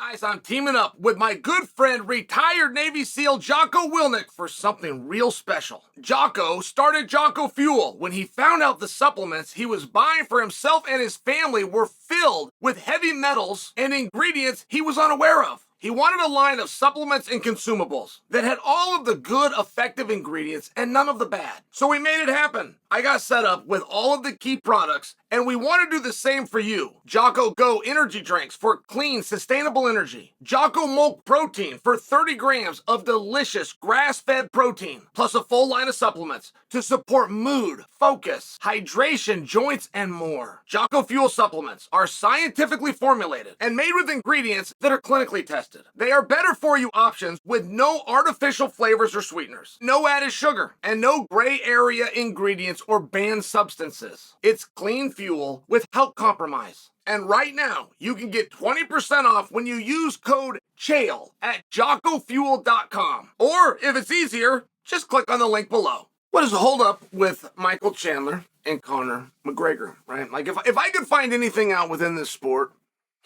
Guys, I'm teaming up with my good friend, retired Navy SEAL Jocko for something real special. Jocko started Jocko Fuel when he found out the supplements he was buying for himself and his family were filled with heavy metals and ingredients he was unaware of. He wanted a line of supplements and consumables that had all of the good, effective ingredients and none of the bad. So we made it happen. I got set up with all of the key products, and we want to do the same for you. Jocko Go energy drinks for clean, sustainable energy. Jocko Milk Protein for 30 grams of delicious grass-fed protein, plus a full line of supplements to support mood, focus, hydration, joints, and more. Jocko Fuel supplements are scientifically formulated and made with ingredients that are clinically tested. They are better for you options with no artificial flavors or sweeteners, no added sugar, and no gray area ingredients or banned substances. It's clean fuel with health compromise. And right now, you can get 20% off when you use code Chael at jockofuel.com. Or if it's easier, just click on the link below. What is the holdup with Michael Chandler and Conor McGregor, right? Like if I could find anything out within this sport,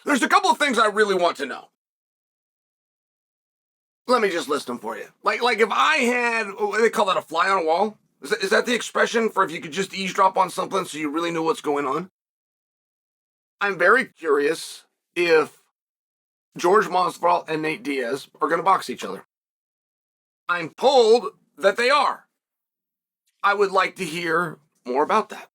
there's a couple of things I really want to know. Let me just list them for you. Like if I had, they call that a fly on a wall. Is that the expression for if you could just eavesdrop on something so you really knew what's going on? I'm very curious if George Masvidal and Nate Diaz are going to box each other. I'm told that they are. I would like to hear more about that.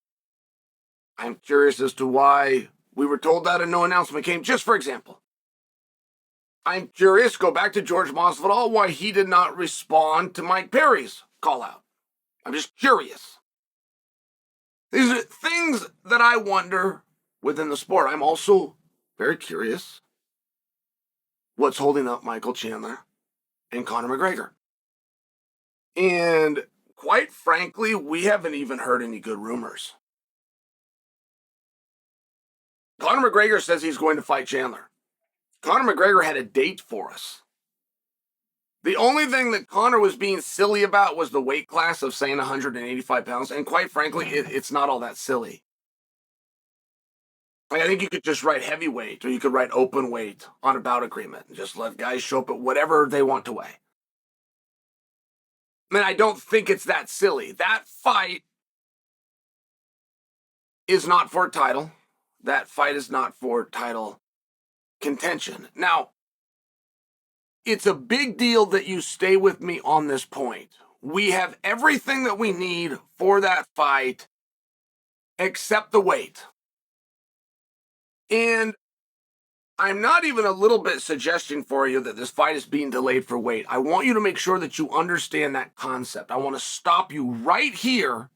I'm curious as to why we were told that and no announcement came. Just for example, I'm curious, go back to George Masvidal, why he did not respond to Mike Perry's call out. I'm just curious. These are things that I wonder within the sport. I'm also very curious what's holding up Michael Chandler and Conor McGregor. And quite frankly, we haven't even heard any good rumors. Conor McGregor says he's going to fight Chandler. Conor McGregor had a date for us. The only thing that Conor was being silly about was the weight class of saying 185 pounds. And quite frankly, it's not all that silly. Like, I think you could just write heavyweight or you could write open weight on a bout agreement and just let guys show up at whatever they want to weigh. I mean, I don't think it's that silly. That fight is not for a title. That fight is not for title contention. Now, it's a big deal that you stay with me on this point. We have everything that we need for that fight except the weight. And I'm not even a little bit suggesting for you that this fight is being delayed for weight. I want you to make sure that you understand that concept. I want to stop you right here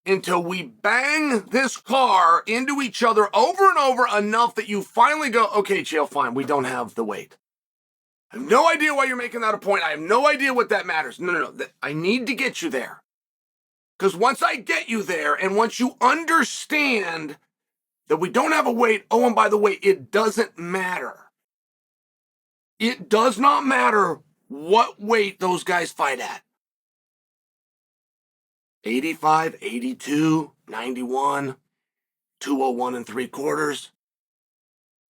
until we bang this car into each other over and over enough that you finally go, okay, Chael, fine, we don't have the weight. I have no idea why you're making that a point. I have no idea what that matters. No. I need to get you there. Because once I get you there and once you understand that we don't have a weight, oh, and by the way, it doesn't matter. It does not matter what weight those guys fight at. 85, 82, 91, 201 3/4.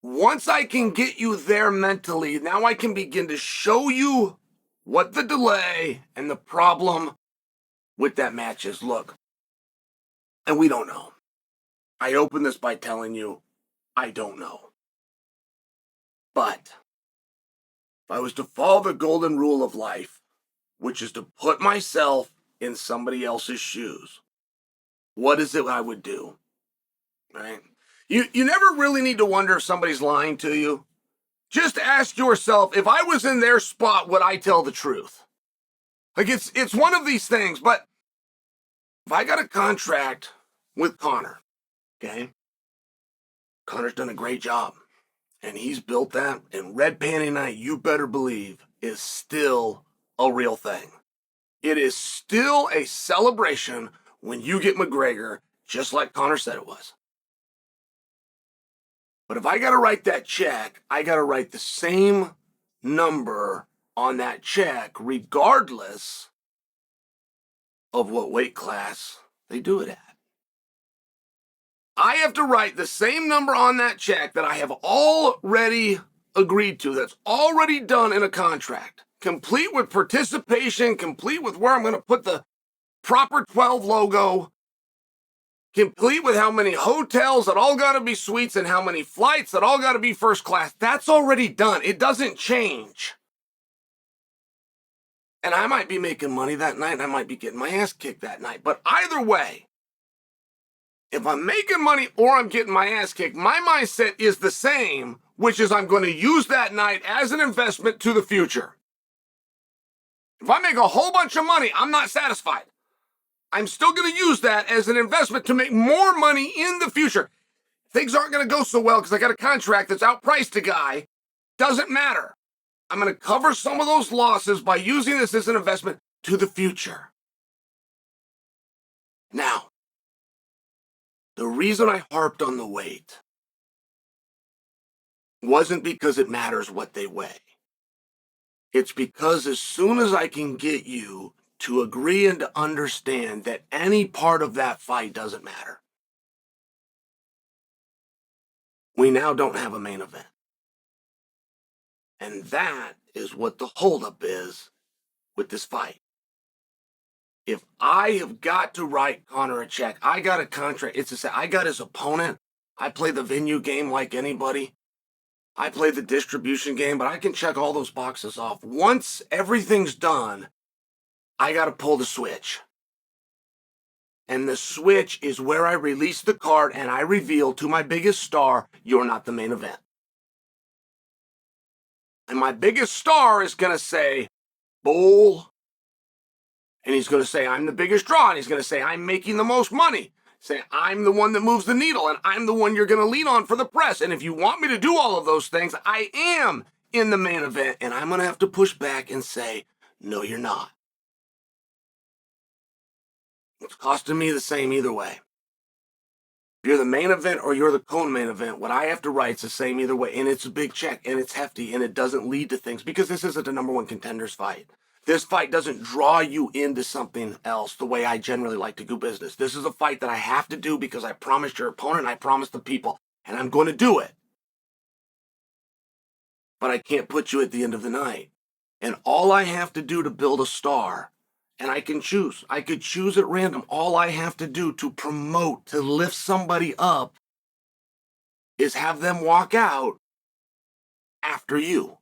Once I can get you there mentally, now I can begin to show you what the delay and the problem with that match is. Look, and we don't know. I open this by telling you, I don't know. But if I was to follow the golden rule of life, which is to put myself in somebody else's shoes, what is it I would do? Right? You never really need to wonder if somebody's lying to you. Just ask yourself, if I was in their spot, would I tell the truth? Like, it's one of these things, but if I got a contract with Conor, okay? Conor's done a great job, and he's built that, and Red Panty Night, you better believe, is still a real thing. It is still a celebration when you get McGregor, just like Conor said it was. But if I got to write that check, I got to write the same number on that check, regardless of what weight class they do it at. I have to write the same number on that check that I have already agreed to, that's already done in a contract, complete with participation, complete with where I'm going to put the proper 12 logo, complete with how many hotels that all got to be suites and how many flights that all got to be first class. That's already done. It doesn't change. And I might be making money that night and I might be getting my ass kicked that night. But either way, if I'm making money or I'm getting my ass kicked, my mindset is the same, which is I'm going to use that night as an investment to the future. If I make a whole bunch of money, I'm not satisfied. I'm still going to use that as an investment to make more money in the future. Things aren't going to go so well because I got a contract that's outpriced a guy. Doesn't matter. I'm going to cover some of those losses by using this as an investment to the future. Now, the reason I harped on the weight wasn't because it matters what they weigh. It's because as soon as I can get you to agree and to understand that any part of that fight doesn't matter, we now don't have a main event. And that is what the holdup is with this fight. If I have got to write Conor a check, I got a contract. It's to say I got his opponent. I play the venue game like anybody. I play the distribution game, but I can check all those boxes off. Once everything's done, I got to pull the switch. And the switch is where I release the card and I reveal to my biggest star, you're not the main event. And my biggest star is going to say, bull. And he's going to say, I'm the biggest draw. And he's going to say, I'm making the most money. Say, I'm the one that moves the needle. And I'm the one you're going to lean on for the press. And if you want me to do all of those things, I am in the main event. And I'm going to have to push back and say, no, you're not. It's costing me the same either way. If you're the main event or you're the co-main event, what I have to write's the same either way. And it's a big check and it's hefty and it doesn't lead to things because this isn't a number one contenders fight. This fight doesn't draw you into something else the way I generally like to do business. This is a fight that I have to do because I promised your opponent, I promised the people, and I'm going to do it. But I can't put you at the end of the night. And all I have to do to build a star, and I can choose. I could choose at random. All I have to do to promote, to lift somebody up, is have them walk out after you.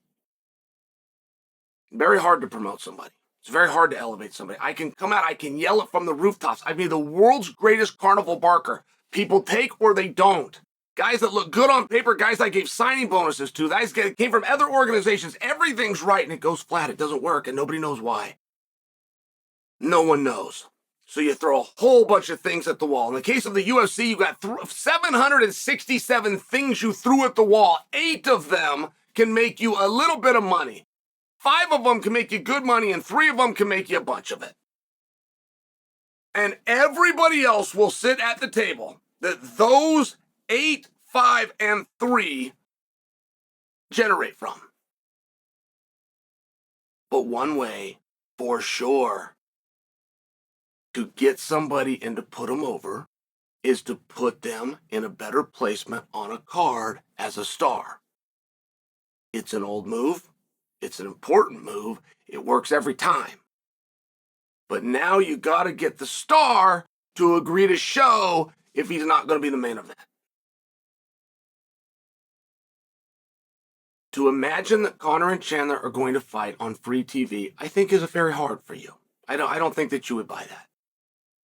Very hard to promote somebody. It's very hard to elevate somebody. I can come out, I can yell it from the rooftops. I'd be the world's greatest carnival barker. People take or they don't. Guys that look good on paper, guys I gave signing bonuses to, guys that came from other organizations. Everything's right and it goes flat. It doesn't work and nobody knows why. No one knows. So you throw a whole bunch of things at the wall. In the case of the UFC, you got 767 things you threw at the wall. 8 of them can make you a little bit of money. 5 of them can make you good money, and 3 of them can make you a bunch of it. And everybody else will sit at the table that those 8, 5, and 3 generate from. But one way, for sure, to get somebody and to put them over is to put them in a better placement on a card as a star. It's an old move. It's an important move. It works every time. But now you got to get the star to agree to show if he's not going to be the main event. To imagine that Conor and Chandler are going to fight on free TV, I think is very hard for you. I don't think that you would buy that.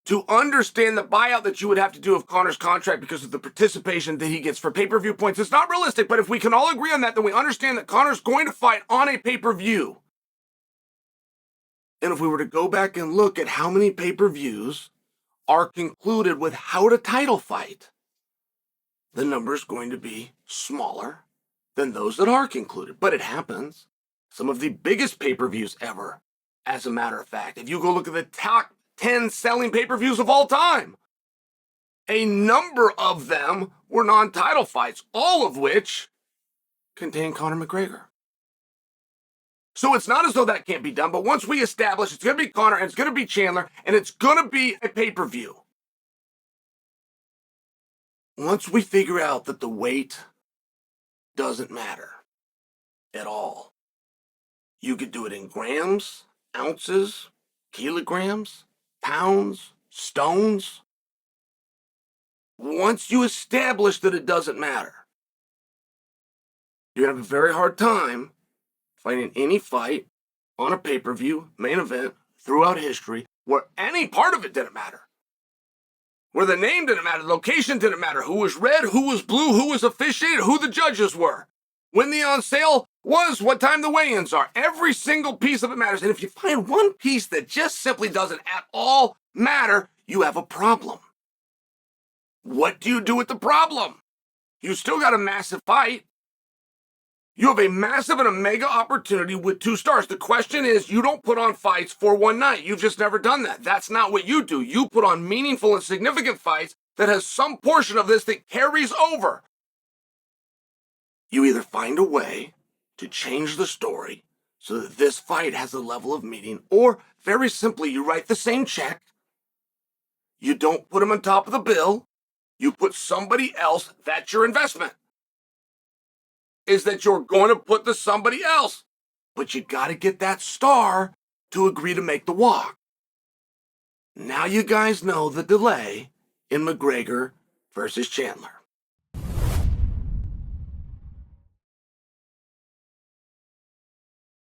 To understand the buyout that you would have to do of Conor's contract because of the participation that he gets for pay-per-view points, it's not realistic, but if we can all agree on that, then we understand that Conor's going to fight on a pay-per-view. And if we were to go back and look at how many pay-per-views are concluded without a title fight, the number is going to be smaller than those that are concluded. But it happens. Some of the biggest pay-per-views ever, as a matter of fact. If you go look at the top 10 selling pay-per-views of all time, a number of them were non-title fights, all of which contain Conor McGregor. So it's not as though that can't be done, but once we establish it's going to be Conor and it's going to be Chandler and it's going to be a pay-per-view, once we figure out that the weight doesn't matter, at all. You could do it in grams, ounces, kilograms, pounds, stones. Once you establish that it doesn't matter, you're going to have a very hard time fighting any fight on a pay-per-view, main event, throughout history, where any part of it didn't matter. Where the name didn't matter, the location didn't matter, who was red, who was blue, who was officiated, who the judges were, when the on sale was, what time the weigh-ins are. Every single piece of it matters. And if you find one piece that just simply doesn't at all matter, you have a problem. What do you do with the problem? You still got a massive fight. You have a massive and a mega opportunity with 2 stars. The question is, you don't put on fights for one night. You've just never done that. That's not what you do. You put on meaningful and significant fights that has some portion of this that carries over. You either find a way to change the story so that this fight has a level of meaning, or very simply, you write the same check. You don't put them on top of the bill. You put somebody else. That's your investment. Is that you're going to put the somebody else. But you got to get that star to agree to make the walk. Now you guys know the delay in McGregor versus Chandler.